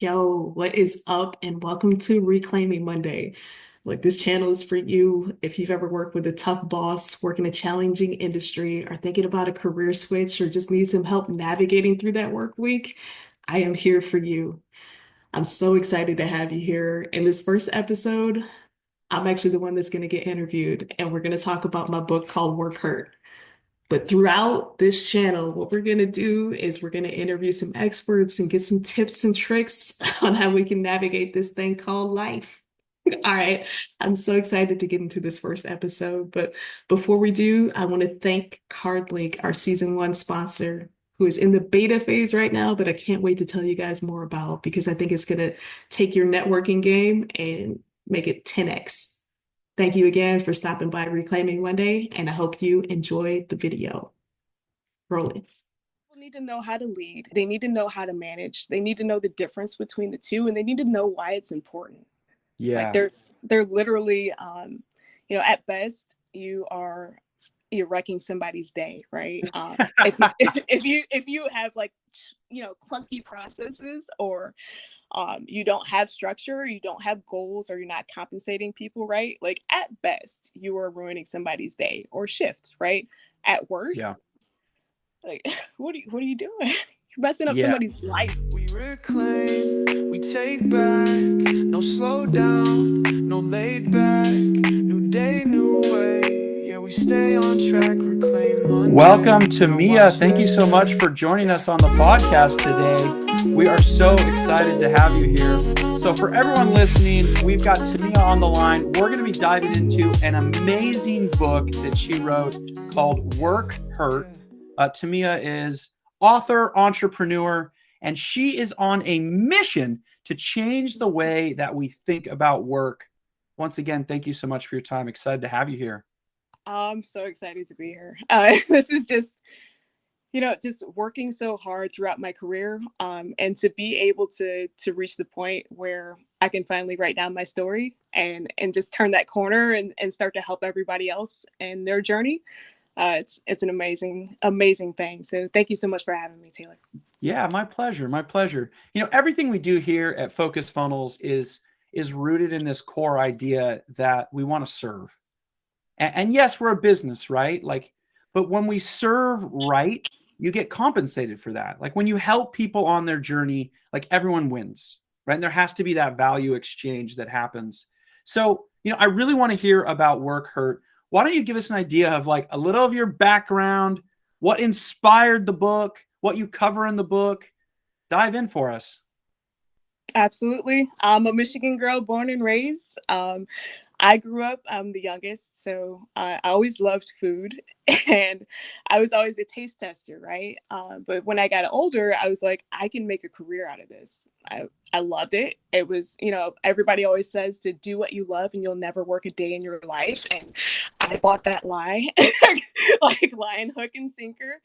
Yo, what is up? And welcome to Reclaiming Monday. Look, this channel is for you if you've ever worked with a tough boss, work in a challenging industry, are thinking about a career switch, or just need some help navigating through that work week. I am here for you. I'm so excited to have you here. In this first episode, I'm actually the one that's going to get interviewed, and we're going to talk about my book called Work Hurt. But throughout this channel, what we're going to do is we're going to interview some experts and get some tips and tricks on how we can navigate this thing called life. All right. I'm so excited to get into this first episode. But before we do, I want to thank CardLink, our season 1 sponsor, who is in the beta phase right now, but I can't wait to tell you guys more about because I think it's going to take your networking game and make it 10x. Thank you again for stopping by Reclaiming Monday, and I hope you enjoy the video. Rolling. People need to know how to lead. They need to know how to manage. They need to know the difference between the two, and they need to know why it's important. Like Yeah. they're literally, at best, you're wrecking somebody's day, right? If you have like clunky processes, or you don't have structure, you don't have goals, or you're not compensating people right, like at best you are ruining somebody's day or shift, right? At Yeah. worst, like what are you doing? You're messing up Yeah. somebody's life. We reclaim, we take back, no slow down, no laid back, new day, new way, yeah, we stay on track, reclaim Monday. Welcome to Now Mia. watch Thank you this so much for joining us on the podcast today. We are so excited to have you here. So for everyone listening, we've got Tamia on the line. We're going to be diving into an amazing book that she wrote called Work Hurt. Tamia is author, entrepreneur, and she is on a mission to change the way that we think about work. Once again, thank you so much for your time. Excited to have you here. I'm so excited to be here. This is just working so hard throughout my career, and to be able to reach the point where I can finally write down my story and just turn that corner and start to help everybody else in their journey. It's an amazing thing. So thank you so much for having me, Taylor. Yeah, my pleasure. My pleasure. Everything we do here at Focus Funnels is rooted in this core idea that we want to serve. And yes, we're a business, right? But when we serve right, you get compensated for that. Like when you help people on their journey, like everyone wins, right? And there has to be that value exchange that happens. So, I really want to hear about Work Hurt. Why don't you give us an idea of like a little of your background, what inspired the book, what you cover in the book? Dive in for us. Absolutely. I'm a Michigan girl, born and raised. I grew up, I'm the youngest, so I always loved food, and I was always a taste tester, right? But when I got older, I was like, I can make a career out of this. I loved it. It was, everybody always says to do what you love and you'll never work a day in your life. And I bought that lie, like line, hook, and sinker.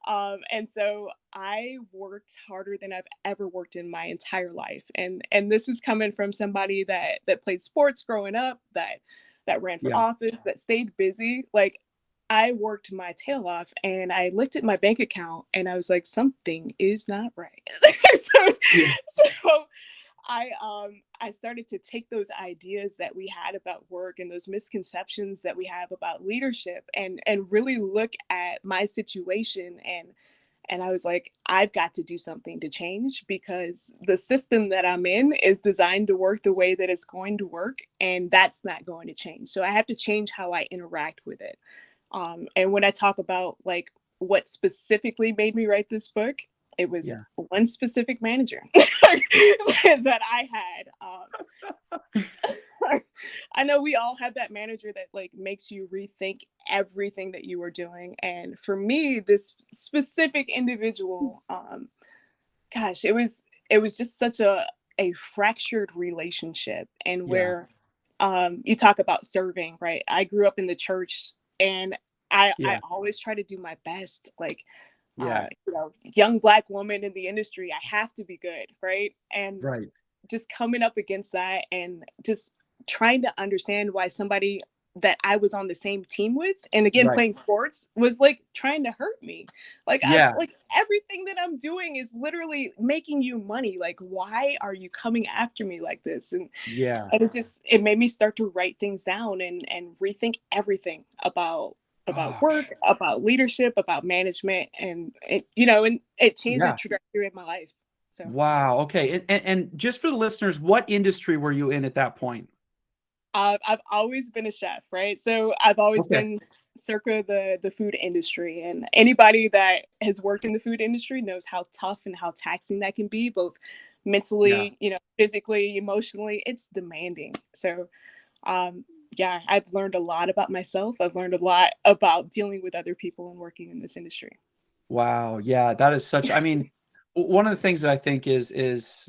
And so I worked harder than I've ever worked in my entire life. And this is coming from somebody that played sports growing up, that ran for Yeah. office, that stayed busy. Like I worked my tail off, and I looked at my bank account and I was like, something is not right. Yeah. So I started to take those ideas that we had about work and those misconceptions that we have about leadership, and really look at my situation, and I was like, I've got to do something to change, because the system that I'm in is designed to work the way that it's going to work, and that's not going to change. So I have to change how I interact with it. And when I talk about like what specifically made me write this book, it was Yeah. one specific manager that I had. I know we all have that manager that like makes you rethink everything that you are doing. And for me, this specific individual, gosh, it was just such a fractured relationship, and Yeah. where you talk about serving, right? I grew up in the church, and I Yeah. always try to do my best, like Yeah. young Black woman in the industry, I have to be good, right? And Right. just coming up against that, and just trying to understand why somebody that I was on the same team with, and again, Right. playing sports was like trying to hurt me. Like I'm Yeah. like everything that I'm doing is literally making you money. Like, why are you coming after me like this? Yeah. And it made me start to write things down and rethink everything about Oh, work, about leadership, about management, and and it changed the yeah. trajectory of my life. So Wow. Okay. And just for the listeners, what industry were you in at that point? I've always been a chef, right? So I've always Okay. been circa the food industry, and anybody that has worked in the food industry knows how tough and how taxing that can be, both Yeah. mentally, physically, emotionally. It's demanding. So um, yeah, I've learned a lot about myself. I've learned a lot about dealing with other people and working in this industry. Wow. Yeah. That is such, I mean, one of the things that I think is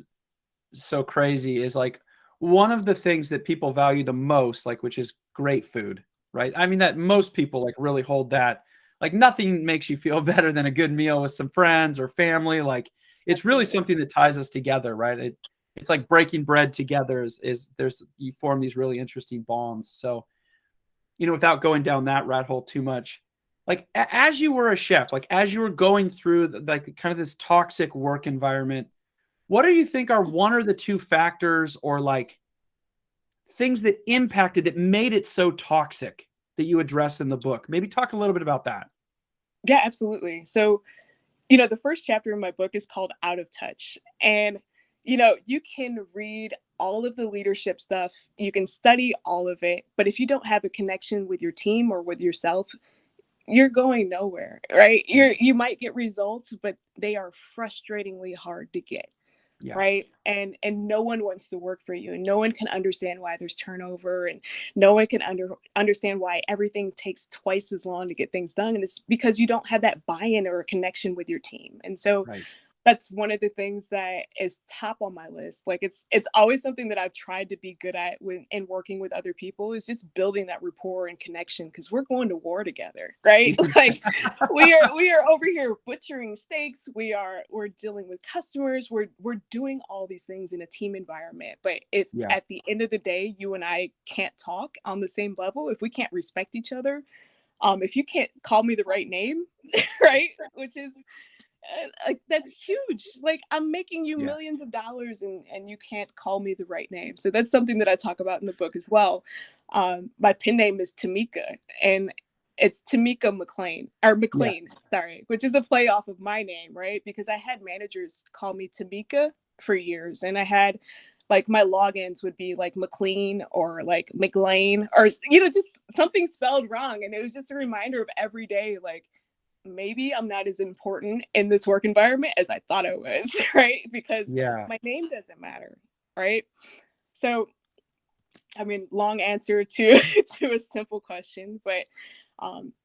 so crazy is like one of the things that people value the most, like, which is great food, right? I mean, that most people like really hold that. Like nothing makes you feel better than a good meal with some friends or family. Like it's really Absolutely. something that ties us together, right? It's like breaking bread together is there's you form these really interesting bonds. So, without going down that rat hole too much, like as you were a chef, like as you were going through like kind of this toxic work environment, what do you think are one or the two factors or like things that impacted that made it so toxic that you address in the book? Maybe talk a little bit about that. Yeah, absolutely. So, the first chapter in my book is called Out of Touch. And, you can read all of the leadership stuff, you can study all of it, but if you don't have a connection with your team or with yourself, you're going nowhere, right? You might get results, but they are frustratingly hard to get, Yeah, right? And no one wants to work for you, and no one can understand why there's turnover, and no one can understand why everything takes twice as long to get things done, and it's because you don't have that buy-in or a connection with your team. And so right. that's one of the things that is top on my list. Like it's always something that I've tried to be good at when in working with other people, is just building that rapport and connection, because we're going to war together, right? Like we are over here butchering steaks, we're dealing with customers, we're doing all these things in a team environment. But if Yeah, at the end of the day you and I can't talk on the same level, if we can't respect each other, if you can't call me the right name, right? Which is like that's huge. Like I'm making you yeah, millions of dollars, and you can't call me the right name. So that's something that I talk about in the book as well. My pen name is Tamika, and it's Tamika McLean, or yeah. McLean, sorry, which is a play off of my name, right? Because I had managers call me Tamika for years, and I had like my logins would be like McLean or like McLean, or just something spelled wrong, and it was just a reminder of every day, like maybe I'm not as important in this work environment as I thought I was, right? Because Yeah. my name doesn't matter, right? So, I mean, long answer to to a simple question, but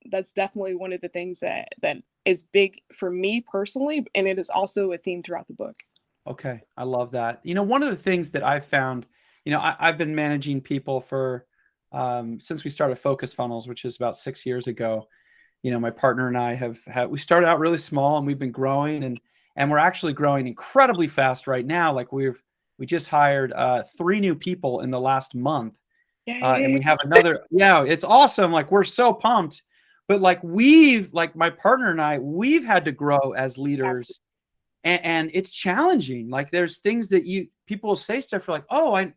that's definitely one of the things that is big for me personally, and it is also a theme throughout the book. Okay. I love that. One of the things that I've found, I've been managing people for since we started Focus Funnels, which is about 6 years ago. My partner and I we started out really small and we've been growing and we're actually growing incredibly fast right now. Like we just hired 3 new people in the last month. And Yay. we have another, yeah, it's awesome. Like we're so pumped. But like my partner and I, we've had to grow as Absolutely. leaders and it's challenging. Like there's things that people say stuff for like, oh, I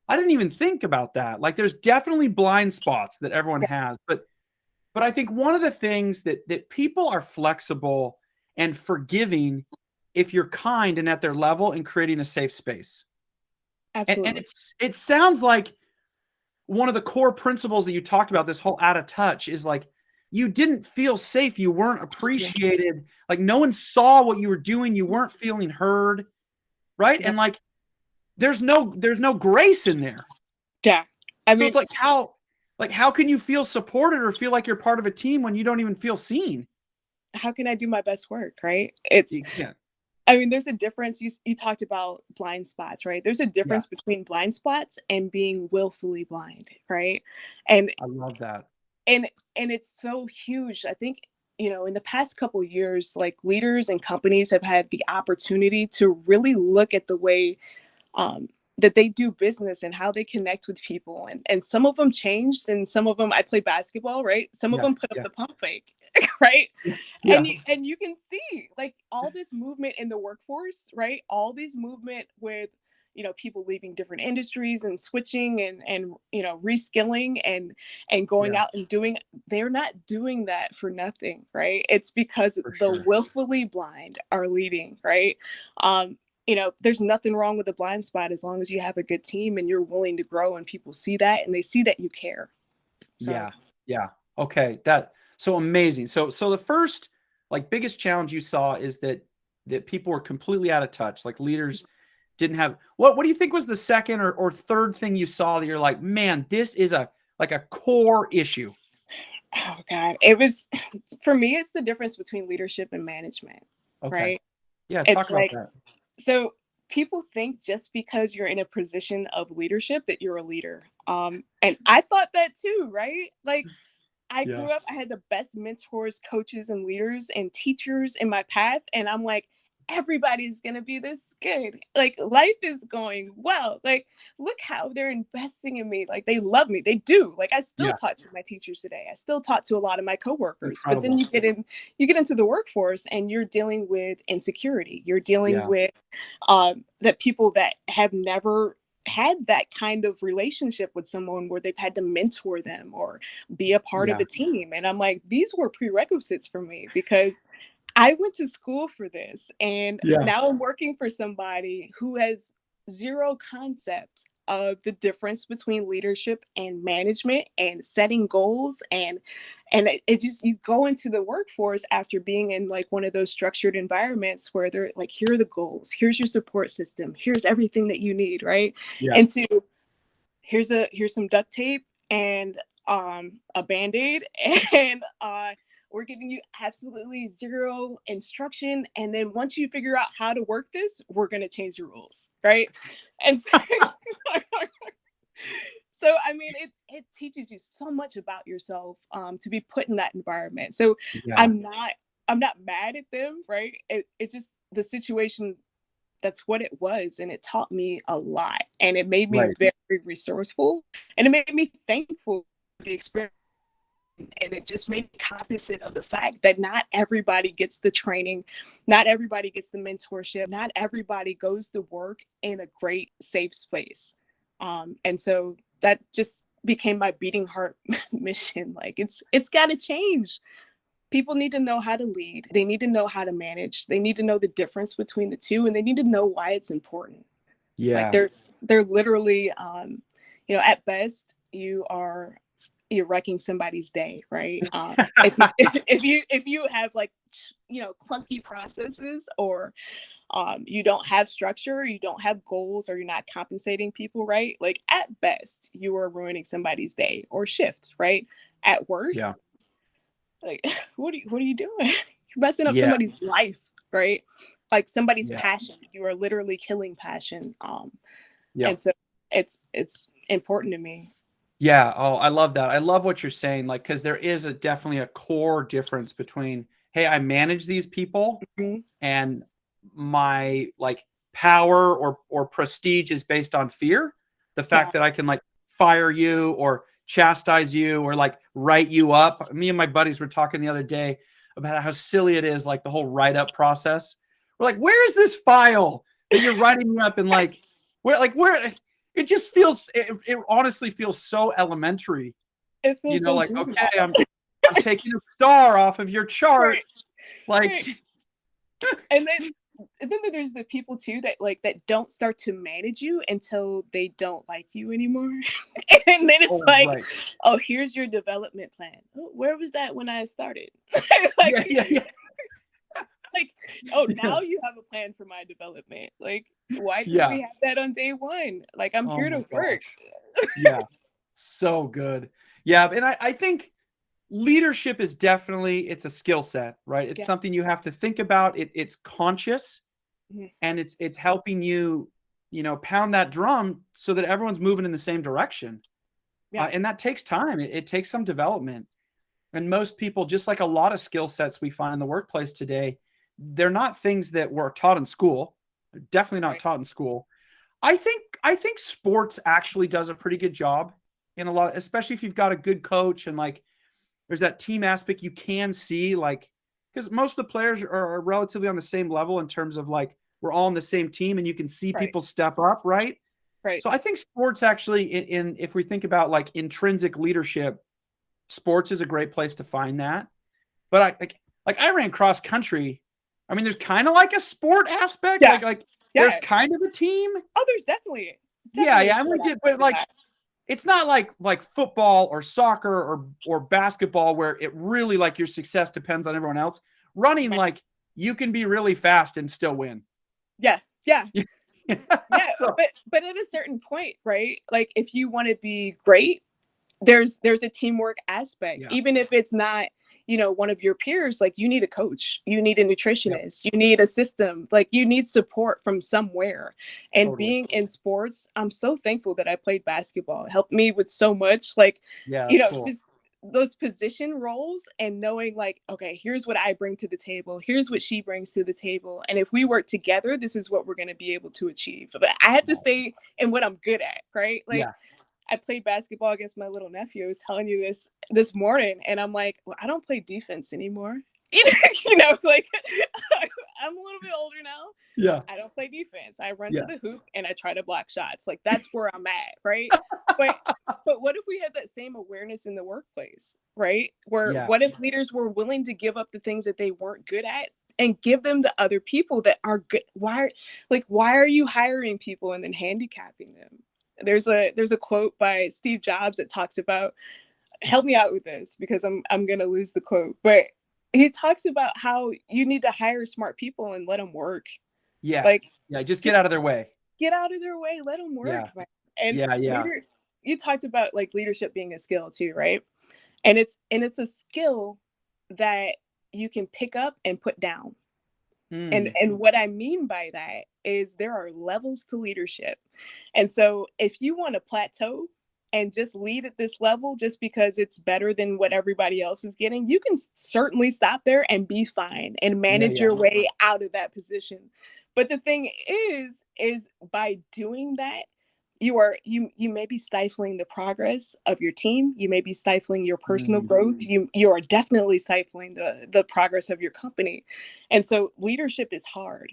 didn't even think about that. Like there's definitely blind spots that everyone Yeah, has, but I think one of the things that people are flexible and forgiving if you're kind and at their level and creating a safe space. And absolutely. it sounds like one of the core principles that you talked about, this whole out of touch, is like you didn't feel safe, you weren't Yeah. appreciated, like no one saw what you were doing, you weren't feeling heard, right? Yeah. And like there's no grace in there. Yeah. I So it's mean, like how can you feel supported or feel like you're part of a team when you don't even feel seen? how can I do my best work, right? It's You can't. I mean, there's a difference. You talked about blind spots, right? There's a Yeah, difference between blind spots and being willfully blind, right? And I love that. and and it's so huge. I think, in the past couple of years, like leaders and companies have had the opportunity to really look at the way that they do business and how they connect with people. And some of them changed, and some of them, I play basketball, right? Some of Yeah. them put up Yeah. the pump fake, right? Yeah. And you can see like all this movement in the workforce, right? All this movement with, you know, people leaving different industries and switching and you know, reskilling and going Yeah. out and doing, they're not doing that for nothing, right? It's because For the sure. willfully blind are leading, right? You know, there's nothing wrong with a blind spot as long as you have a good team and you're willing to grow and people see that and they see that you care. So Yeah. Yeah. Okay. So amazing. So the first like biggest challenge you saw is that people were completely out of touch. Like leaders didn't have what do you think was the second or third thing you saw that you're like, man, this is a like a core issue? oh God, it was, for me, it's the difference between leadership and management, Okay. right? Yeah, talk It's about like, that. so people think just because you're in a position of leadership that you're a leader. And I thought that too, right? Like I Yeah. grew up, I had the best mentors, coaches, and leaders and teachers in my path. And I'm like, everybody's going to be this good. Like, life is going well. Like, look how they're investing in me. Like, they love me. They do. Like, I still Yeah. talk to my teachers today. I still talk to a lot of my coworkers. But then Incredible. you get into the workforce and you're dealing with insecurity. You're dealing Yeah. with that people that have never had that kind of relationship with someone where they've had to mentor them or be a part of Yeah. a team. And I'm like, these were prerequisites for me because I went to school for this. And Yeah. now I'm working for somebody who has zero concept of the difference between leadership and management and setting goals. And it just, you go into the workforce after being in like one of those structured environments where they're like, here are the goals, here's your support system, here's everything that you need, right? Yeah. And to, here's some duct tape and a band-aid and we're giving you absolutely zero instruction, and then once you figure out how to work this, we're going to change the rules, right? And so, so I mean, it teaches you so much about yourself to be put in that environment. So Yeah. I'm not mad at them, right? It's just the situation, that's what it was, and it taught me a lot, and it made me Right. very resourceful, and it made me thankful for the experience, and it just made me cognizant of the fact that not everybody gets the training, not everybody gets the mentorship, not everybody goes to work in a great safe space. And so that just became my beating heart mission. Like it's got to change. People need to know how to lead, they need to know how to manage, they need to know the difference between the two, and they need to know why it's important. Like Yeah. they're literally you know, at best you're wrecking somebody's day, right? If you have like, you know, clunky processes, or you don't have structure, you don't have goals, or you're not compensating people right, like at best you are ruining somebody's day or shift, right? At Yeah. worst, like what are you doing? You're messing up Yeah. somebody's life, right? Like somebody's Yeah. passion, you are literally killing passion. Yeah. And so it's important to me. Yeah. Oh, I love that. I love what you're saying. Like, because there is definitely a core difference between, hey, I manage these people Mhm. and my like power or prestige is based on fear. The Yeah, fact that I can like fire you or chastise you or like write you up. Me and my buddies were talking the other day about how silly it is, like the whole write up process. We're like, where is this file that you're writing me up? And where it just feels, it honestly feels so elementary, it you feels know, so like, okay, juvenile. I'm taking a star off of your chart. Right, Like, right. And then there's the people too that like that don't start to manage you until they don't like you anymore. And then it's oh, like, right. oh, here's your development plan. Oh, where was that when I started? Yeah, Like, yeah, yeah. like, oh, Yeah. now you have a plan for my development. Like, why didn't Yeah. we have that on day one? Like, I'm Oh here my to work. gosh. Yeah. So good. Yeah. And I think leadership is definitely, it's a skill set, right? It's Yeah. something you have to think about. It's conscious Mhm. and it's helping you, you know, pound that drum so that everyone's moving in the same direction. Yeah. And that takes time. It takes some development. And most people, just like a lot of skill sets we find in the workplace today, they're not things that were taught in school. They're definitely not Right. taught in school. I think sports actually does a pretty good job in a lot, especially if you've got a good coach and like there's that team aspect you can see, like, because most of the players are relatively on the same level in terms of like we're all on the same team and you can see Right. people step up, right? Right. So I think sports actually, in if we think about like intrinsic leadership, sports is a great place to find that. But like I ran cross country. I mean, there's kind of like a sport aspect, Yeah. like there's Yeah. kind of a team. Oh, there's definitely Yeah, a yeah, and we sport did, aspect but to like that. it's not like football or soccer or basketball where it really like your success depends on everyone else. Running, Right. like you can be really fast and still win. Yeah. Yeah. Yeah. So But at a certain point, right? Like if you want to be great, there's a teamwork aspect, yeah, even if it's not, one of your peers. Like you need a coach, you need a yep, nutritionist, you need a system, like you need support from somewhere. And totally. being in sports, I'm so thankful that I played basketball. It helped me with so much, like, Yeah, that's cool. just those position roles, and knowing like, okay, here's what I bring to the table, here's what she brings to the table, and if we work together, this is what we're going to be able to achieve. But I have to stay in what I'm good at, right? Like Yeah, I played basketball against my little nephew. I was telling you this morning, and I'm like, well, I don't play defense anymore. Like I'm a little bit older now. yeah, I don't play defense. I run to yeah, the hoop and I try to block shots. Like that's where I'm at, right? But what if we had that same awareness in the workplace, right? Where yeah, what if leaders were willing to give up the things that they weren't good at and give them to other people that are good? Why are you hiring people and then handicapping them? There's a quote by Steve Jobs that talks about, help me out with this because I'm gonna lose the quote, but he talks about how you need to hire smart people and let them work. yeah, Like yeah. Just get just out of their way. get out of their way, let them work. Yeah, Man. And yeah, yeah. you talked about like leadership being a skill too, right? And it's a skill that you can pick up and put down. And Mm, what I mean by that is there are levels to leadership. And so if you want to plateau and just lead at this level just because it's better than what everybody else is getting, you can certainly stop there and be fine and yeah, manage yeah, your way out of that position. But the thing is by doing that, you may be stifling the progress of your team. You may be stifling your personal mm, growth. You are definitely stifling the progress of your company. And so leadership is hard,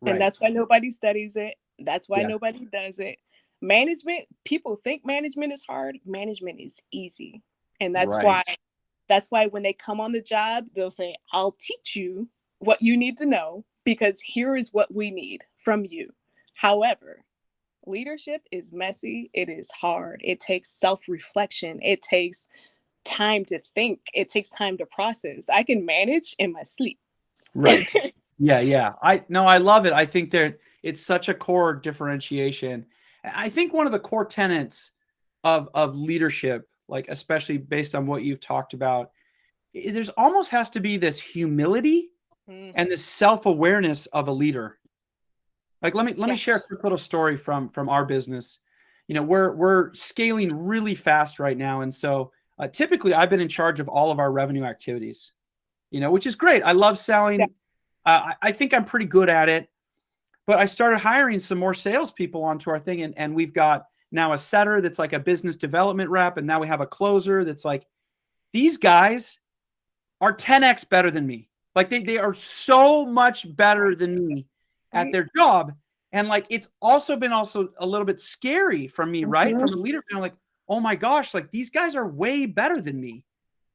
and right. that's why nobody studies it. That's why Yeah, nobody does it. Management, people think management is hard. Management is easy. And right. that's why when they come on the job, they'll say, I'll teach you what you need to know because here is what we need from you. However, leadership is messy. It is hard. It takes self-reflection. It takes time to think. It takes time to process. I can manage in my sleep. Right. Yeah, yeah. I love it. I think that it's such a core differentiation. I think one of the core tenets of leadership, like especially based on what you've talked about, there's almost has to be this humility Mm, and this self-awareness of a leader. Like let me yeah. share a quick little story from our business. We're scaling really fast right now, and so typically I've been in charge of all of our revenue activities. Which is great. I love Yeah. selling. I think I'm pretty good at it, but I started hiring some more salespeople onto our thing, and we've got now a setter that's like a business development rep, and now we have a closer that's like, these guys are 10x better than me. Like they are so much better than me at Right. their job. And like it's also been a little bit scary from me, right? Mhm. From a leader, I'm like, oh my gosh, like these guys are way better than me.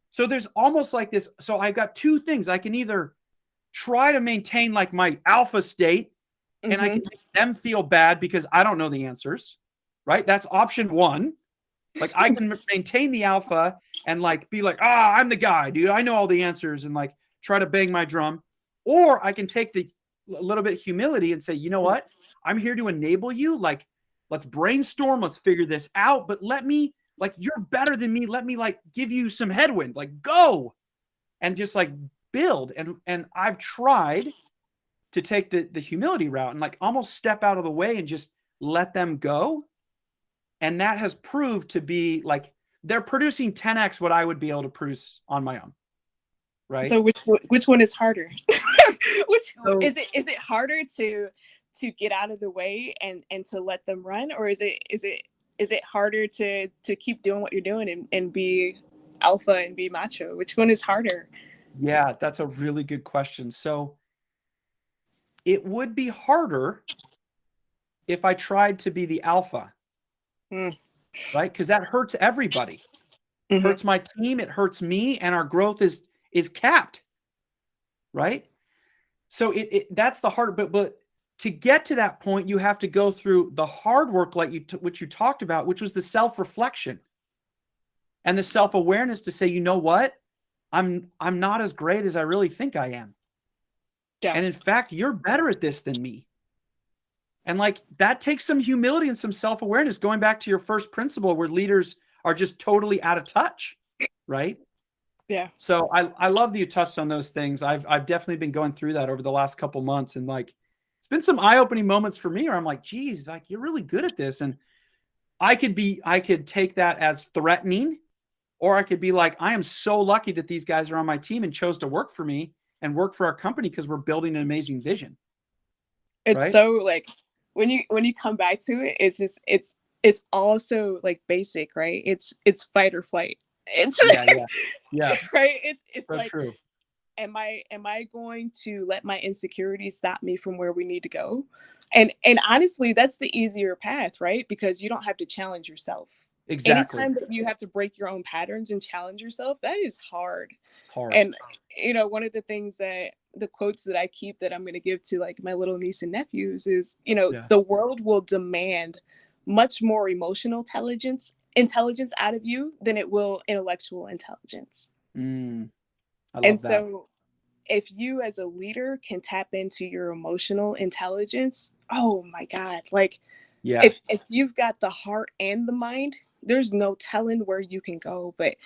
So there's almost like this. So I've got two things. I can either try to maintain like my alpha state and I Mhm. can make them feel bad because I don't know the answers, right? That's option one. Like I can maintain the alpha and like be like, I'm the guy, dude. I know all the answers and like try to bang my drum. Or I can take the a little bit of humility and say, you know what? I'm here to enable you. Like, let's brainstorm, let's figure this out. But let me, like, you're better than me. Let me like give you some headwind. Like, go and just like build. And I've tried to take the humility route and like almost step out of the way and just let them go. And that has proved to be like they're producing 10x what I would be able to produce on my own. Right. So which one is harder? Which So is it harder to get out of the way and to let them run, or is it harder to keep doing what you're doing and be alpha and be macho? Which one is harder? Yeah, that's a really good question. So it would be harder if I tried to be the alpha, Mm. right? Because that hurts everybody. Mm-hmm. Hurts my team, it hurts me, and our growth is capped, right? So that's the hard, but to get to that point, you have to go through the hard work, like which you talked about, which was the self-reflection and the self-awareness to say, you know what, I'm not as great as I really think I am, Yeah. and in fact, you're better at this than me. And like that takes some humility and some self-awareness. Going back to your first principle, where leaders are just totally out of touch, right? Yeah. So I love that you touched on those things. I've definitely been going through that over the last couple months, and like it's been some eye-opening moments for me where I'm like, geez, like you're really good at this. And I could take that as threatening, or I could be like, I am so lucky that these guys are on my team and chose to work for me and work for our company because we're building an amazing vision. It's Right? so like when you come back to it, it's just it's also like basic, right? It's fight or flight. It's Yeah, yeah, yeah. right. It's So like, true. am I going to let my insecurities stop me from where we need to go? And honestly, that's the easier path, right? Because you don't have to challenge yourself. Exactly. Anytime that you have to break your own patterns and challenge yourself, that is hard. Hard. And one of the things that the quotes that I keep that I'm going to give to like my little niece and nephews is, Yeah. the world will demand much more emotional intelligence out of you than it will intellectual intelligence. I And love that. so if you as a leader can tap into your emotional intelligence, oh my God, like Yeah. if you've got the heart and the mind, there's no telling where you can go. But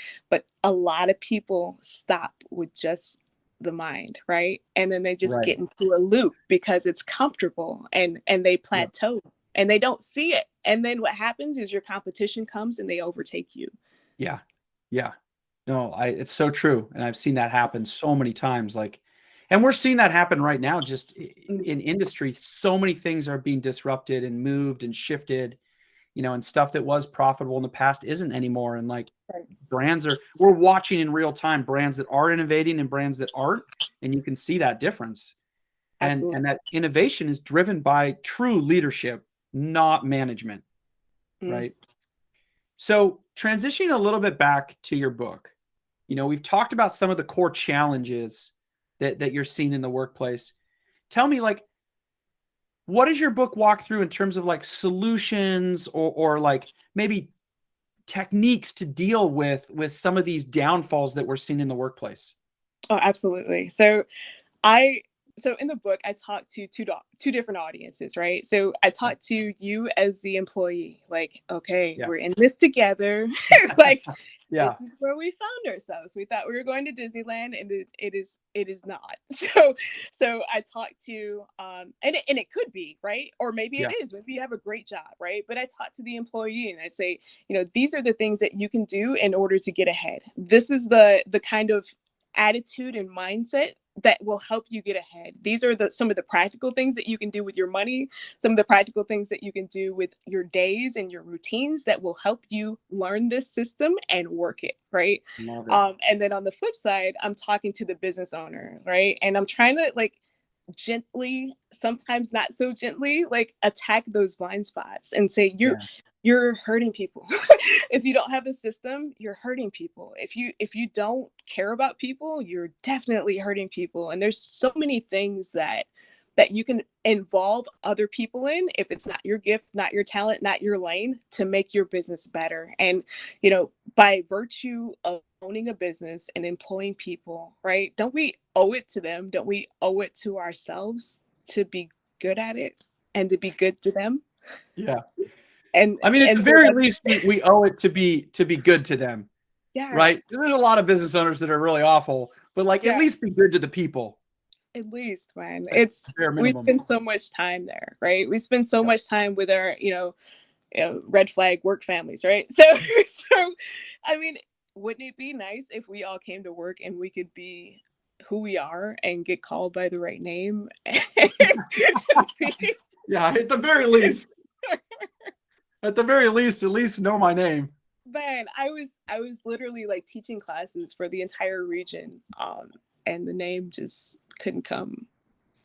a lot of people stop with just the mind, right? And then they just Right. get into a loop because it's comfortable, and they Yeah. plateau and they don't see it. And then what happens is your competition comes and they overtake you. Yeah. Yeah. No, it's so true. And I've seen that happen so many times. Like, and we're seeing that happen right now, just Mm. in industry. So many things are being disrupted and moved and shifted, and stuff that was profitable in the past isn't anymore. And like Right. we're watching in real time brands that are innovating and brands that aren't. And you can see that difference. And Absolutely. that innovation is driven by true leadership, not management. Mm. Right. So transitioning a little bit back to your book, we've talked about some of the core challenges that you're seeing in the workplace. Tell me, like, what does your book walk through in terms of like solutions or like maybe techniques to deal with some of these downfalls that we're seeing in the workplace? Oh, absolutely. I so in the book I talk to two different audiences, right? So I Yeah. talk to you as the employee, like, okay, Yeah. we're in this together. Like, Yeah. this is where we found ourselves. We thought we were going to Disneyland, and it is not. So I talk to and it could be, right? Or maybe it Yeah. is. Maybe you have a great job, right? But I talk to the employee and I say, these are the things that you can do in order to get ahead. This is the kind of attitude and mindset that will help you get ahead. These are some of the practical things that you can do with your money, some of the practical things that you can do with your days and your routines that will help you learn this system and work it, right? Love it. And then on the flip side, I'm talking to the business owner, right? And I'm trying to like gently, sometimes not so gently, like attack those blind spots and say Yeah. you're hurting people. If you don't have a system, you're hurting people. If you don't care about people, you're definitely hurting people. And there's so many things that you can involve other people in, if it's not your gift, not your talent, not your lane, to make your business better. And by virtue of owning a business and employing people, right? Don't we owe it to them? Don't we owe it to ourselves to be good at it and to be good to them? Yeah. And I mean, at and the so very that's least, we owe it to be good to them, yeah, right? There's a lot of business owners that are really awful, but like at yeah, least be good to the people, at least, man. like It's bare we minimum. spend so much time there, right? We spend so Yeah. much time with our, red flag work families, right? So I mean, wouldn't it be nice if we all came to work and we could be who we are and get called by the right name and be, Yeah, at the very least. At the very least, at least know my name. Man, I was literally like teaching classes for the entire region, and the name just couldn't come.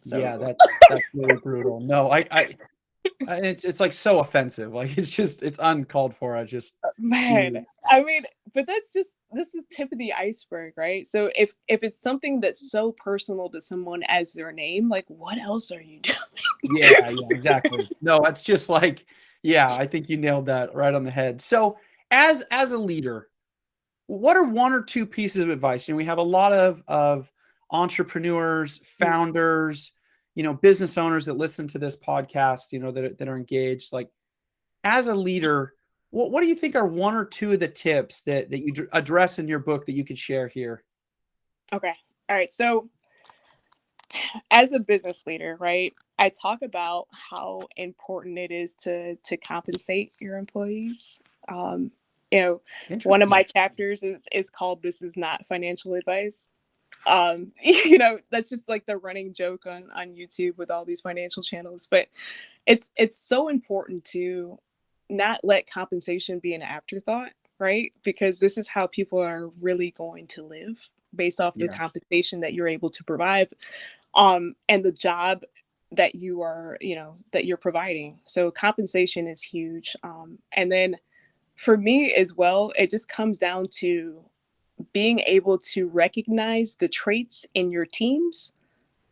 Yeah, So that's really brutal. No, it's like so offensive. Like it's uncalled for. I just, man, geez. I mean, but this is the tip of the iceberg, right? So if it's something that's so personal to someone as their name, like what else are you doing? Yeah, exactly. No, it's just like, yeah, I think you nailed that right on the head. So as a leader, what are one or two pieces of advice? We have a lot of entrepreneurs, founders, business owners that listen to this podcast, that are engaged. Like, as a leader, what do you think are one or two of the tips that you address in your book that you could share here? Okay. All right. So as a business leader, right, I talk about how important it is to compensate your employees. Um, you know, one of Interesting. my chapters is called "This is not financial advice." That's just like the running joke on YouTube with all these financial channels. But it's so important to not let compensation be an afterthought, right? Because this is how people are really going to live based off the Yeah. compensation that you're able to provide, and the job that that you're providing. So compensation is huge. And then for me as well, it just comes down to being able to recognize the traits in your teams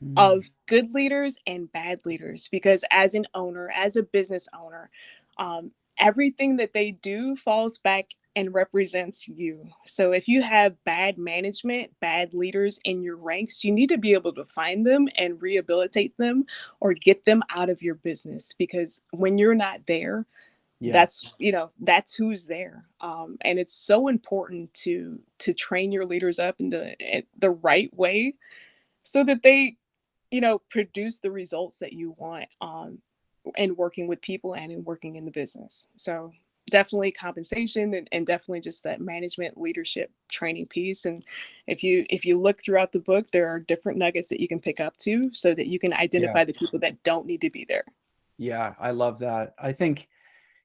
Mm, of good leaders and bad leaders, because as an owner, as a business owner, everything that they do falls back and represents you. So if you have bad management, bad leaders in your ranks, you need to be able to find them and rehabilitate them or get them out of your business, because when you're not there, yeah. that's who's there. And it's so important to train your leaders up in the right way so that they produce the results that you want, in working with people and in working in the business. So definitely compensation, and definitely just that management leadership training piece. And if you look throughout the book, there are different nuggets that you can pick up too, so that you can Yeah. identify the people that don't need to be there. Yeah. I love that. I think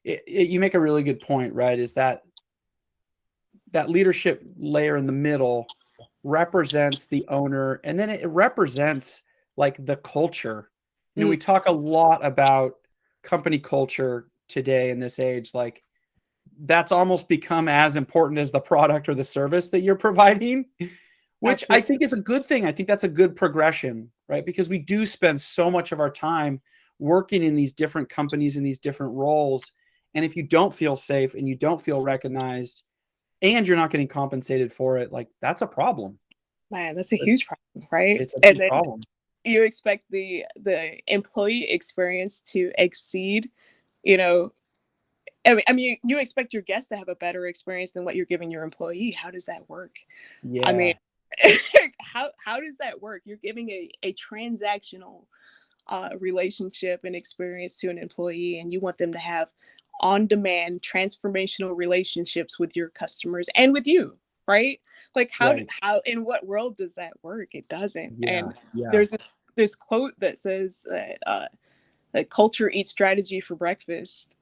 you make a really good point, right? Is that leadership layer in the middle represents the owner, and then it represents like the culture. We Mm, talk a lot about company culture today in this age. Like, that's almost become as important as the product or the service that you're providing, which I absolutely. think is a good thing. I think that's a good progression, right? Because we do spend so much of our time working in these different companies in these different roles. And if you don't feel safe and you don't feel recognized and you're not getting compensated for it, like, that's a problem. Man, that's a huge problem, right? It's a And big then problem. you expect the employee experience to exceed, you know, I mean, you expect your guests to have a better experience than what you're giving your employee. How does that work? I mean, Yeah. how does that work? You're giving a transactional relationship and experience to an employee, and you want them to have on demand transformational relationships with your customers and with you, right? Like Right. how in what world does that work? It doesn't. Yeah. And Yeah. there's this quote that says that culture eats strategy for breakfast.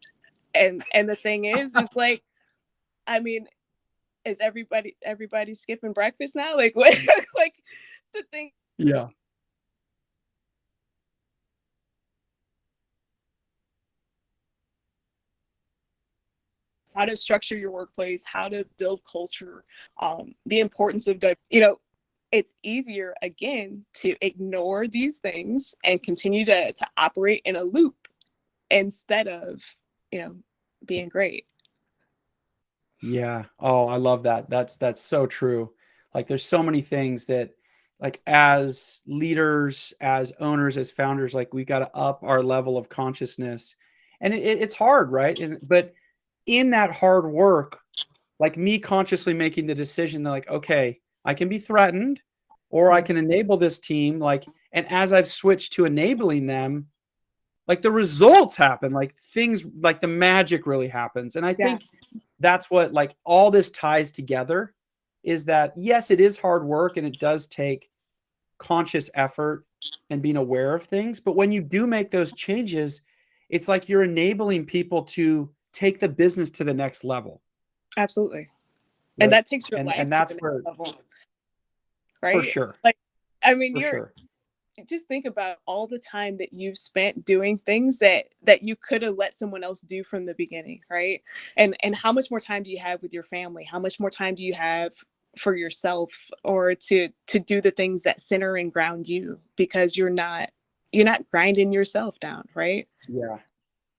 And the thing is like, I mean, is everybody skipping breakfast now? Like what? Like the thing, Yeah. how to structure your workplace, how to build culture, the importance of it's easier again to ignore these things and continue to operate in a loop instead of you know being great. Yeah. Oh, I love that. That's so true. Like, there's so many things that, like, as leaders, as owners, as founders, like, we got to up our level of consciousness. And it's hard, right? But in that hard work, like, me consciously making the decision that, like, okay, I can be threatened or I Mm, can enable this team, like, and as I've switched to enabling them, like, the results happen, like, things, like, the magic really happens. And I yeah, think that's what, like, all this ties together, is that yes, it is hard work and it does take conscious effort and being aware of things, but when you do make those changes, it's like you're enabling people to take the business to the next level. Absolutely. Right? And that takes your And life to that's the next where, level, for right? sure, Like, I mean, for sure. just think about all the time that you've spent doing things that you could have let someone else do from the beginning, right? And how much more time do you have with your family? How much more time do you have for yourself, or to do the things that center and ground you, because you're not grinding yourself down, right? Yeah.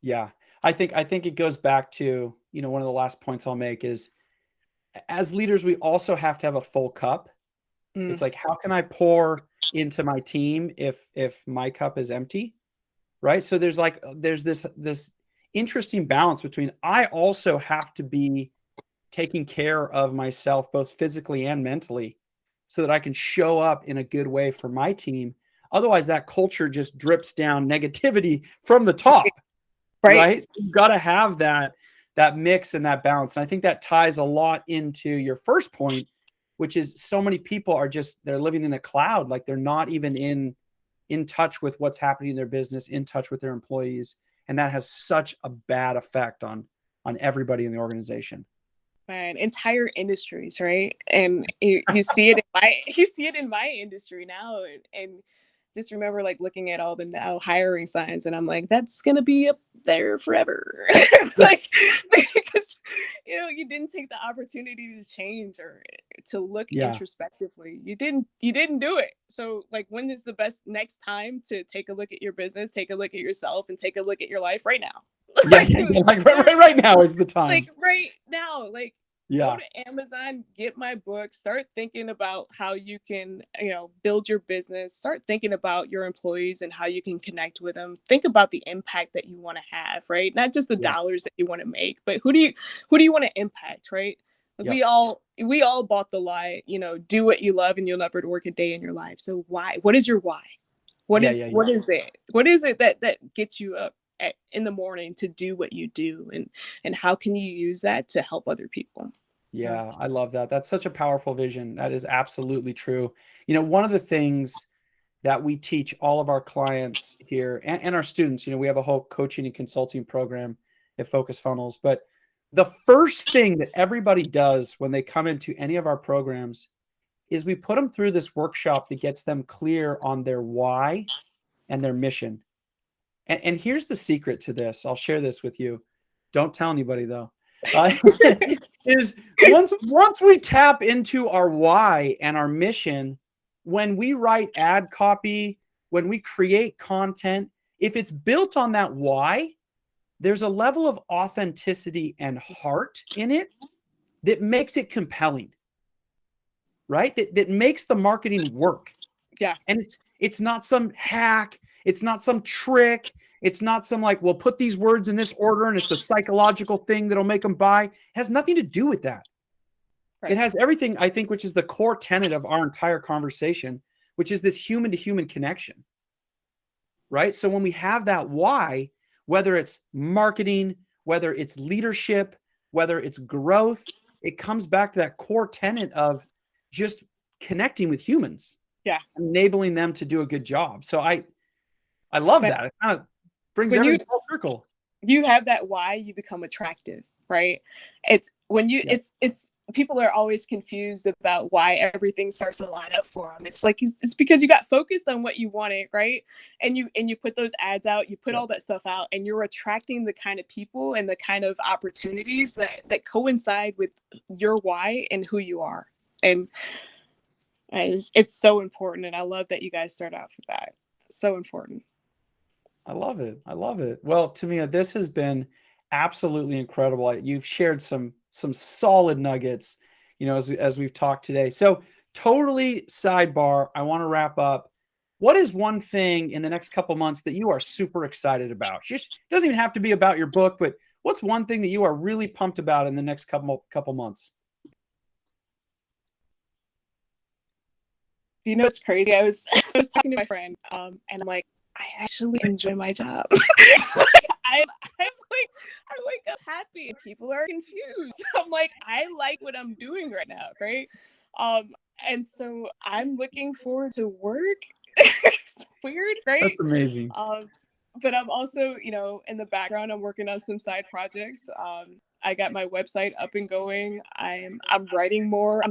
Yeah. I think it goes back to, one of the last points I'll make is, as leaders, we also have to have a full cup. Mm, It's like, how can I pour into my team if my cup is empty? Right? So there's this interesting balance between, I also have to be taking care of myself both physically and mentally so that I can show up in a good way for my team. Otherwise, that culture just drips down negativity from the top. right. Right? So you've got to have that mix and that balance. And I think that ties a lot into your first point, which is so many people they're living in a cloud. Like, they're not even in touch with what's happening in their business, in touch with their employees. And that has such a bad effect on everybody in the organization. Man, entire industries, right? And you see it in my industry now, and just remember, like, looking at all the now hiring signs, and I'm like, that's gonna be up there forever. Like, because you didn't take the opportunity to change, or to look Yeah. introspectively. You didn't do it. So, like, when is the best next time to take a look at your business, take a look at yourself, and take a look at your life? Right now. Yeah. Like, Like right now is the like time. right now, like, go Yeah. to Amazon, get my book, start thinking about how you can, build your business, start thinking about your employees and how you can connect with them. Think about the impact that you want to have, right? Not just the Yeah. dollars that you want to make, but who do you want to impact, right? Like, Yep. we all bought the lie, do what you love and you'll never work a day in your life. So why? What is your why? What Yeah. is Yeah. what Yeah. is it? What is it that gets you up in the morning to do what you do, and how can you use that to help other people? Yeah. Yeah, I love that. That's such a powerful vision. That is absolutely true. One of the things that we teach all of our clients here, and our students, we have a whole coaching and consulting program at Focus Funnels. But the first thing that everybody does when they come into any of our programs is we put them through this workshop that gets them clear on their why and their mission. And here's the secret to this. I'll share this with you. Don't tell anybody, though. Uh, is once we tap into our why and our mission, when we write ad copy, when we create content, if it's built on that why, there's a level of authenticity and heart in it that makes it compelling, right? That makes the marketing work. Yeah. And it's not some hack, it's not some trick, it's not some like, well, put these words in this order and it's a psychological thing that'll make them buy. It has nothing to do with that. Right. It has everything, I think, which is the core tenet of our entire conversation, which is this human to human connection. Right? So when we have that why, whether it's marketing, whether it's leadership, whether it's growth, it comes back to that core tenet of just connecting with humans. Yeah. Enabling them to do a good job. So I love that. It kind of brings everything full circle. You have that why, you become attractive, right? It's when you it's people are always confused about why everything starts to line up for them. It's like, it's because you got focused on what you wanted, right? And you put those ads out, you put all that stuff out, and you're attracting the kind of people and the kind of opportunities that coincide with your why and who you are. And it's so important, and I love that you guys start out with that. So important. I love it. I love it. Well, Tamia, this has been absolutely incredible. You've shared some solid nuggets, as we've talked today. So totally sidebar, I want to wrap up. What is one thing in the next couple months that you are super excited about? Just doesn't even have to be about your book, but what's one thing that you are really pumped about in the next couple months? It's crazy. I was talking to my friend, and I'm like, I actually enjoy my job. I'm like, I wake up happy and people are confused. I'm like, I like what I'm doing right now, right? And so I'm looking forward to work. It's weird, right? That's amazing. but I'm also, in the background, I'm working on some side projects. I got my website up and going. I'm writing more.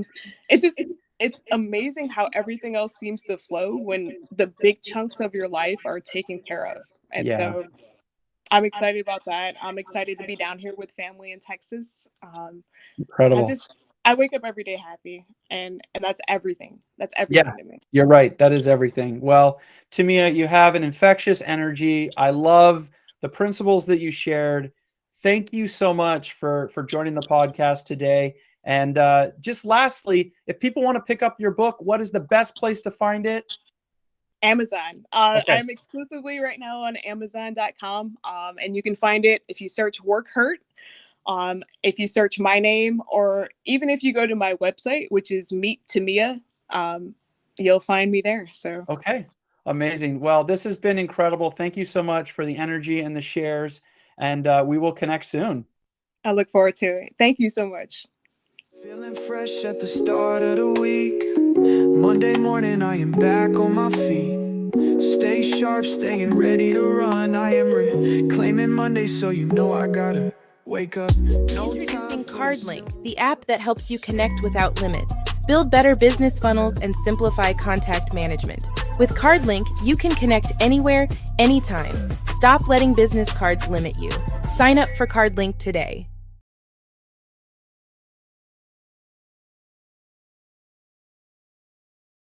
It's amazing how everything else seems to flow when the big chunks of your life are taken care of. And Yeah, so I'm excited about that. I'm excited to be down here with family in Texas. I incredible. just I wake up every day happy, and that's everything. That's Yeah, everything to me. you're right. That is everything. Well, Tamia, you have an infectious energy. I love the principles that you shared. Thank you so much for joining the podcast today. And just lastly, if people want to pick up your book, what is the best place to find it? Amazon. Okay. I'm exclusively right now on Amazon.com, and you can find it if you search Work Hurt. If you search my name, or even if you go to my website, which is Meet Tamia, you'll find me there. So Okay. Amazing. Well, this has been incredible. Thank you so much for the energy and the shares. And we will connect soon. I look forward to it. Thank you so much. Feeling fresh at the start of the week. Monday morning, I am back on my feet. Stay sharp, staying ready to run. I am reclaiming Monday, so you know I gotta wake up. No time Introducing for CardLink, the app that helps you connect without limits, build better business funnels, and simplify contact management. With CardLink, you can connect anywhere, anytime. Stop letting business cards limit you. Sign up for CardLink today.